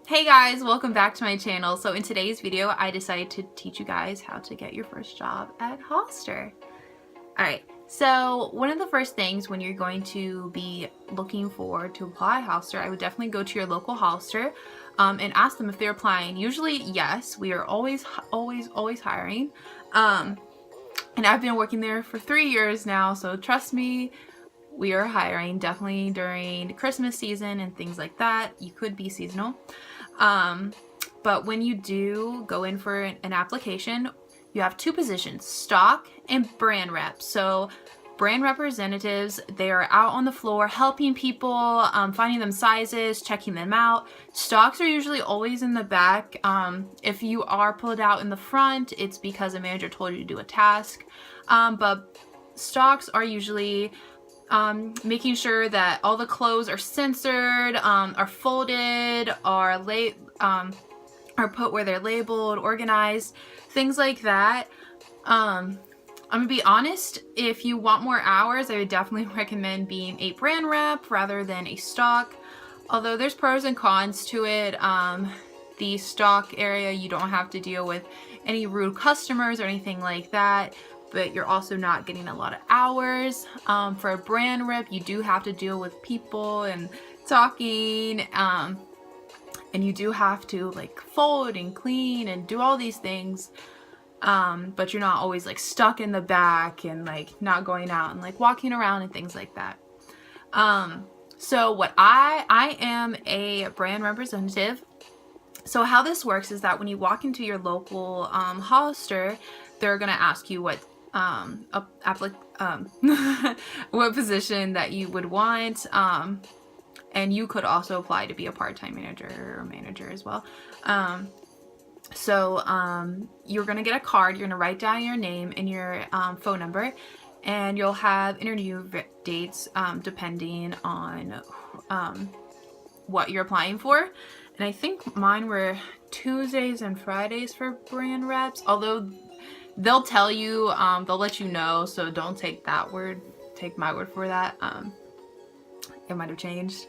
Hey guys, welcome back to my channel. So in today's video, I decided to teach you guys how to get your first job at Hollister. Alright, so one of the first things when you're going to be looking to apply Hollister, I would definitely go to your local Hollister and ask them if they're applying. Usually, yes, we are always hiring. And I've been working there for 3 years now, so trust me, we are hiring definitely during Christmas season and things like that. You could be seasonal. But when you do go in for an application, you have two positions, stock and brand rep. So brand representatives, they are out on the floor helping people, finding them sizes, checking them out. Stocks are usually always in the back. If you are pulled out in the front, it's because a manager told you to do a task. But stocks are usually making sure that all the clothes are censored, are folded, are put where they're labeled, organized, things like that. I'm gonna be honest, if you want more hours, I would definitely recommend being a brand rep rather than a stock. Although there's pros and cons to it. The stock area, you don't have to deal with any rude customers or anything like that, but you're also not getting a lot of hours. For a brand rep, you do have to deal with people and talking, and you do have to like fold and clean and do all these things, but you're not always like stuck in the back and like not going out and like walking around and things like that. So what I am a brand representative. So how this works is that when you walk into your local Hollister, they're gonna ask you what what position that you would want, and you could also apply to be a part-time manager or manager as well. You're gonna get a card. You're gonna write down your name and your phone number, and you'll have interview dates depending on what you're applying for. And I think mine were Tuesdays and Fridays for brand reps, although they'll tell you, they'll let you know, so don't take that word, take my word for that. It might have changed.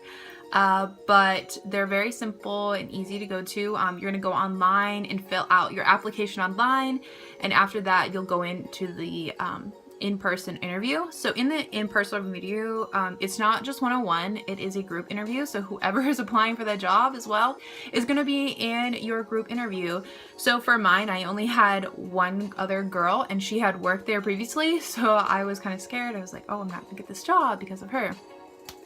But they're very simple and easy to go to. You're gonna go online and fill out your application online, and after that you'll go into the in-person interview. So in the in-person interview, it's not just one-on-one, it is a group interview. So whoever is applying for that job as well is going to be in your group interview. So for mine, I only had one other girl and she had worked there previously, so I was kind of scared. I was like, oh, I'm not gonna get this job because of her.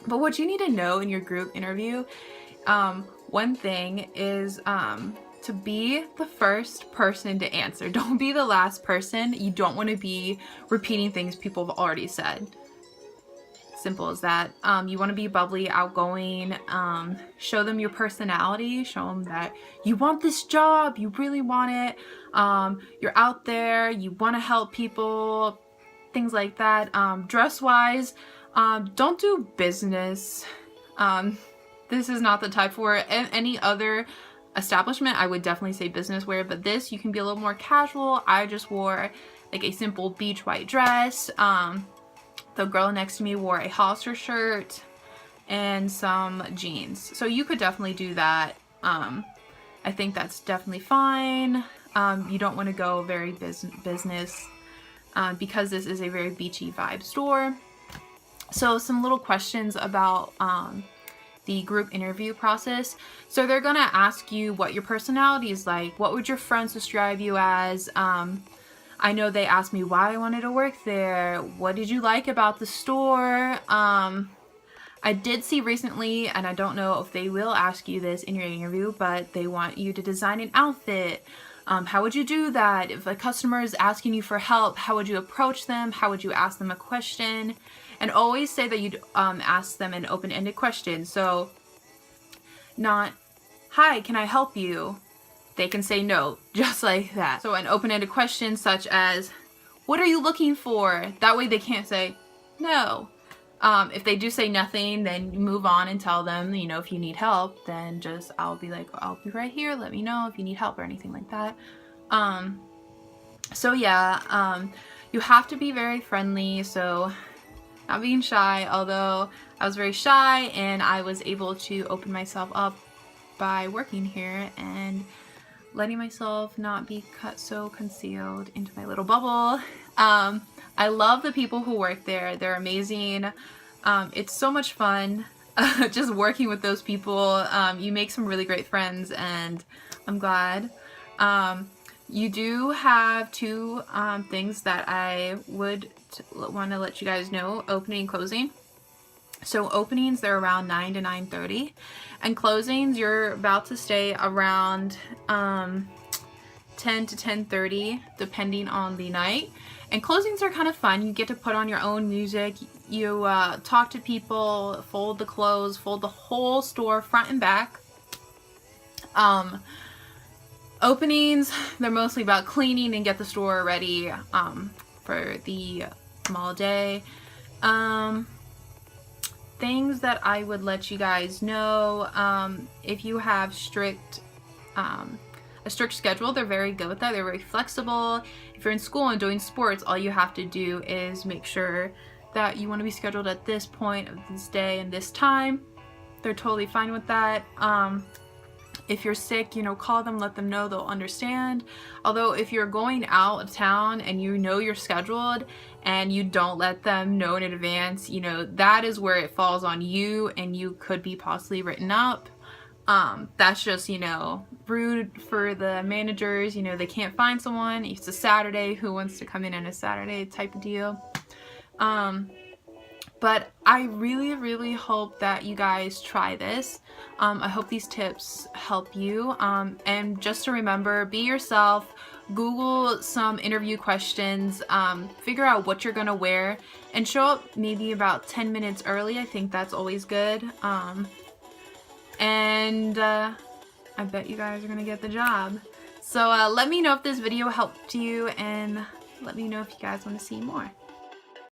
But what you need to know in your group interview, one thing is to be the first person to answer. Don't be the last person. You don't want to be repeating things people have already said. Simple as that. You want to be bubbly, outgoing, show them your personality, show them that you want this job, you really want it, you're out there, you want to help people, things like that. Dress wise, don't do business. This is not the type for any other establishment. I would definitely say business wear, but this you can be a little more casual. I just wore like a simple beach white dress. The girl next to me wore a Hollister shirt and some jeans, so you could definitely do that. I think that's definitely fine. You don't want to go very business because this is a very beachy vibe store. So some little questions about the group interview process. So they're gonna ask you what your personality is like. What would your friends describe you as? I know they asked me why I wanted to work there. What did you like about the store? I did see recently, and I don't know if they will ask you this in your interview, but they want you to design an outfit. How would you do that? If a customer is asking you for help, how would you approach them? How would you ask them a question? And always say that you'd ask them an open-ended question. So not, hi, can I help you? They can say no, just like that. So an open-ended question such as, what are you looking for? That way they can't say no. If they do say nothing, then you move on and tell them, you know, if you need help, then just, I'll be like, I'll be right here. Let me know if you need help or anything like that. So yeah, you have to be very friendly. So not being shy, although I was very shy and I was able to open myself up by working here and letting myself not be so concealed into my little bubble. I love the people who work there. They're amazing. It's so much fun just working with those people. You make some really great friends, and I'm glad. You do have two things that I would want to let you guys know: opening and closing. So openings, they're around 9 to 9:30, and closings, you're about to stay around 10 to 10:30 depending on the night. And closings are kind of fun. You get to put on your own music. You talk to people, fold the clothes, fold the whole store front and back. Openings, they're mostly about cleaning and get the store ready for the mall day. Things that I would let you guys know, if you have a strict schedule, they're very good with that. They're very flexible. If you're in school and doing sports, all you have to do is make sure that you want to be scheduled at this point of this day and this time. They're totally fine with that. If you're sick, you know, call them, let them know, they'll understand. Although if you're going out of town and you know you're scheduled and you don't let them know in advance, you know, that is where it falls on you and you could be possibly written up. That's just, you know, rude for the managers. You know, they can't find someone. It's a Saturday. Who wants to come in on a Saturday type of deal? But I really, really hope that you guys try this. I hope these tips help you. And just to remember, be yourself. Google some interview questions. Figure out what you're gonna wear and show up maybe about 10 minutes early. I think that's always good. And I bet you guys are gonna get the job. So let me know if this video helped you, and let me know if you guys want to see more.